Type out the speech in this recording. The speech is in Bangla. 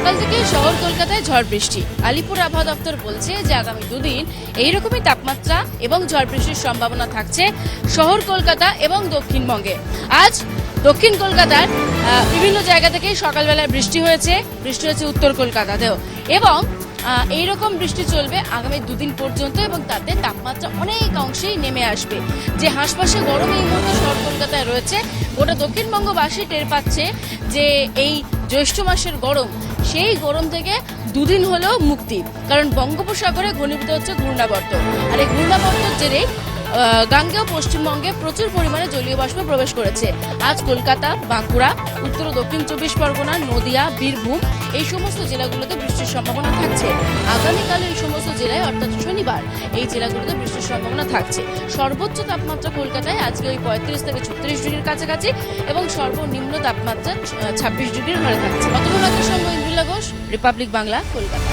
সকাল থেকে শহর কলকাতায় ঝড় বৃষ্টি। আলিপুর আবহাওয়া দপ্তর বলছে যে আগামী দুদিন এইরকমই তাপমাত্রা এবং ঝড় বৃষ্টির সম্ভাবনা থাকছে শহর কলকাতা এবং দক্ষিণবঙ্গে। আজ দক্ষিণ কলকাতার বিভিন্ন জায়গা থেকে সকালবেলায় বৃষ্টি হয়েছে উত্তর কলকাতাতেও, এবং এইরকম বৃষ্টি চলবে আগামী দুদিন পর্যন্ত, এবং তাতে তাপমাত্রা অনেক অংশেই নেমে আসবে। যে হাঁসফাঁসে গরম এই মুহূর্তে শহর কলকাতায় রয়েছে, গোটা দক্ষিণবঙ্গবাসী টের পাচ্ছে যে এই জ্যৈষ্ঠ মাসের গরম, সেই গরম থেকে দুদিন হলেও মুক্তি। কারণ বঙ্গোপসাগরে ঘনীভূত হচ্ছে ঘূর্ণাবর্ত, আর এই ঘূর্ণাবর্তের জেরে গাঙ্গেয় পশ্চিমবঙ্গে প্রচুর পরিমাণে জলীয় বাষ্প প্রবেশ করেছে। আজ কলকাতা, বাঁকুড়া, উত্তর ও দক্ষিণ 24 পরগনা, নদিয়া, বীরভূম এই সমস্ত জেলাগুলোতে বৃষ্টির সম্ভাবনা থাকছে। আগামীকাল এই সমস্ত জেলায় অর্থাৎ শনিবার এই জেলাগুলোতে বৃষ্টির সম্ভাবনা থাকছে। সর্বোচ্চ তাপমাত্রা কলকাতায় আজকে ওই 35 থেকে 36 ডিগ্রির কাছাকাছি, এবং সর্বনিম্ন তাপমাত্রা 26 ডিগ্রির ঘরে থাকছে। অতনুর সঙ্গে ইন্দ্রিলা ঘোষ, রিপাবলিক বাংলা, কলকাতা।